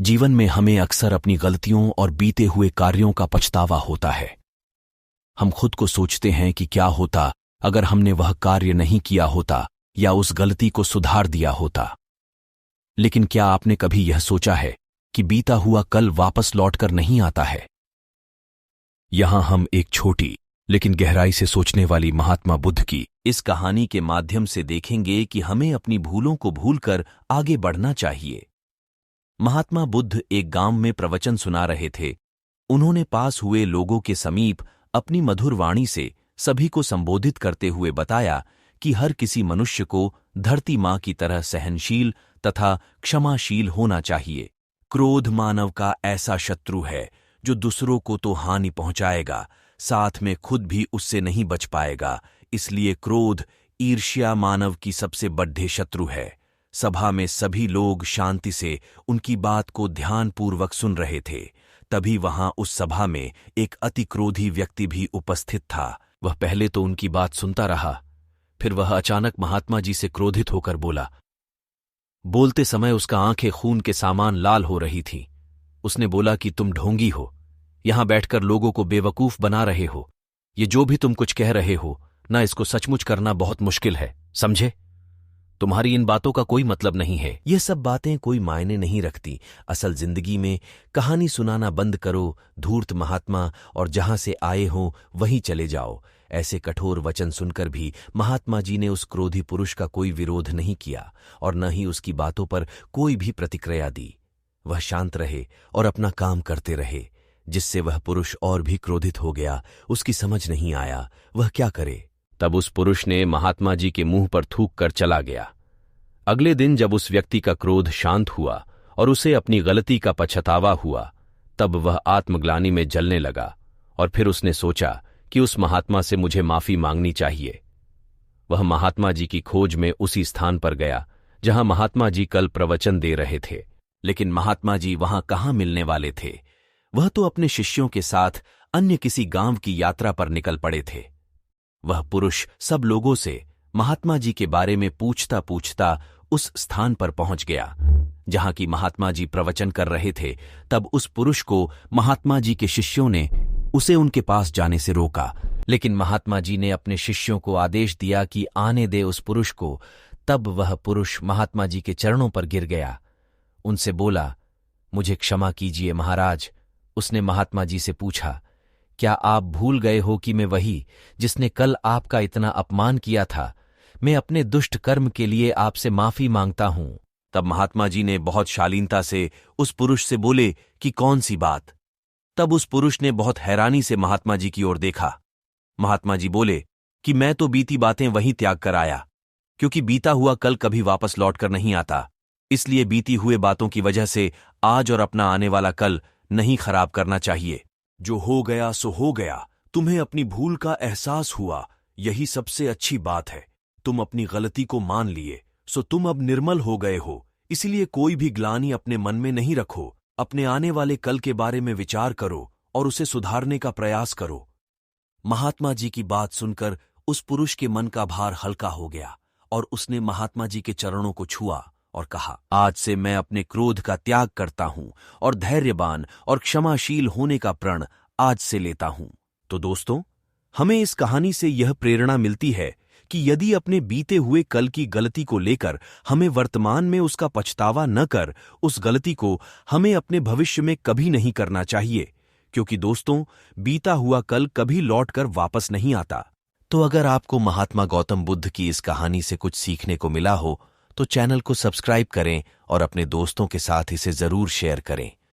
जीवन में हमें अक्सर अपनी गलतियों और बीते हुए कार्यों का पछतावा होता है। हम खुद को सोचते हैं कि क्या होता अगर हमने वह कार्य नहीं किया होता या उस गलती को सुधार दिया होता। लेकिन क्या आपने कभी यह सोचा है कि बीता हुआ कल वापस लौटकर नहीं आता है? यहां हम एक छोटी लेकिन गहराई से सोचने वाली महात्मा बुद्ध की इस कहानी के माध्यम से देखेंगे कि हमें अपनी भूलों को भूलकर आगे बढ़ना चाहिए। महात्मा बुद्ध एक गांव में प्रवचन सुना रहे थे। उन्होंने पास हुए लोगों के समीप अपनी मधुर वाणी से सभी को संबोधित करते हुए बताया कि हर किसी मनुष्य को धरती मां की तरह सहनशील तथा क्षमाशील होना चाहिए। क्रोध मानव का ऐसा शत्रु है जो दूसरों को तो हानि पहुंचाएगा, साथ में खुद भी उससे नहीं बच पाएगा। इसलिए क्रोध, ईर्ष्या मानव की सबसे बड़े शत्रु है। सभा में सभी लोग शांति से उनकी बात को ध्यानपूर्वक सुन रहे थे। तभी वहां उस सभा में एक अति क्रोधी व्यक्ति भी उपस्थित था। वह पहले तो उनकी बात सुनता रहा, फिर वह अचानक महात्मा जी से क्रोधित होकर बोला। बोलते समय उसका आंखें खून के सामान लाल हो रही थीं। उसने बोला कि तुम ढोंगी हो, यहां बैठकर लोगों को बेवकूफ बना रहे हो। ये जो भी तुम कुछ कह रहे हो ना, इसको सचमुच करना बहुत मुश्किल है, समझे? तुम्हारी इन बातों का कोई मतलब नहीं है। ये सब बातें कोई मायने नहीं रखती। असल जिंदगी में कहानी सुनाना बंद करो, धूर्त महात्मा, और जहां से आए हो वहीं चले जाओ। ऐसे कठोर वचन सुनकर भी महात्मा जी ने उस क्रोधी पुरुष का कोई विरोध नहीं किया और न ही उसकी बातों पर कोई भी प्रतिक्रिया दी। वह शांत रहे और अपना काम करते रहे, जिससे वह पुरुष और भी क्रोधित हो गया। उसकी समझ नहीं आया वह क्या करे। तब उस पुरुष ने महात्मा जी के मुंह पर थूक कर चला गया। अगले दिन जब उस व्यक्ति का क्रोध शांत हुआ और उसे अपनी गलती का पछतावा हुआ, तब वह आत्मग्लानि में जलने लगा और फिर उसने सोचा कि उस महात्मा से मुझे माफी मांगनी चाहिए। वह महात्मा जी की खोज में उसी स्थान पर गया जहां महात्मा जी कल प्रवचन दे रहे थे। लेकिन महात्मा जी वहां कहाँ मिलने वाले थे? वह तो अपने शिष्यों के साथ अन्य किसी गांव की यात्रा पर निकल पड़े थे। वह पुरुष सब लोगों से महात्मा जी के बारे में पूछता पूछता उस स्थान पर पहुंच गया जहां की महात्मा जी प्रवचन कर रहे थे। तब उस पुरुष को महात्मा जी के शिष्यों ने उसे उनके पास जाने से रोका, लेकिन महात्मा जी ने अपने शिष्यों को आदेश दिया कि आने दे उस पुरुष को। तब वह पुरुष महात्मा जी के चरणों पर गिर गया। उनसे बोला, मुझे क्षमा कीजिए महाराज। उसने महात्मा जी से पूछा, क्या आप भूल गए हो कि मैं वही जिसने कल आपका इतना अपमान किया था? मैं अपने दुष्ट कर्म के लिए आपसे माफी मांगता हूं। तब महात्मा जी ने बहुत शालीनता से उस पुरुष से बोले कि कौन सी बात? तब उस पुरुष ने बहुत हैरानी से महात्मा जी की ओर देखा। महात्मा जी बोले कि मैं तो बीती बातें वहीं त्याग कर आया, क्योंकि बीता हुआ कल कभी वापस लौट कर नहीं आता। इसलिए बीती हुए बातों की वजह से आज और अपना आने वाला कल नहीं खराब करना चाहिए। जो हो गया सो हो गया। तुम्हें अपनी भूल का एहसास हुआ, यही सबसे अच्छी बात है। तुम अपनी गलती को मान लिए, सो तुम अब निर्मल हो गए हो। इसलिए कोई भी ग्लानि अपने मन में नहीं रखो। अपने आने वाले कल के बारे में विचार करो और उसे सुधारने का प्रयास करो। महात्मा जी की बात सुनकर उस पुरुष के मन का भार हल्का हो गया और उसने महात्मा जी के चरणों को छुआ और कहा, आज से मैं अपने क्रोध का त्याग करता हूं और धैर्यवान और क्षमाशील होने का प्रण आज से लेता हूं। तो दोस्तों, हमें इस कहानी से यह प्रेरणा मिलती है कि यदि अपने बीते हुए कल की गलती को लेकर हमें वर्तमान में उसका पछतावा न कर, उस गलती को हमें अपने भविष्य में कभी नहीं करना चाहिए। क्योंकि दोस्तों, बीता हुआ कल कभी लौटकर वापस नहीं आता। तो अगर आपको महात्मा गौतम बुद्ध की इस कहानी से कुछ सीखने को मिला हो तो चैनल को सब्सक्राइब करें और अपने दोस्तों के साथ इसे जरूर शेयर करें।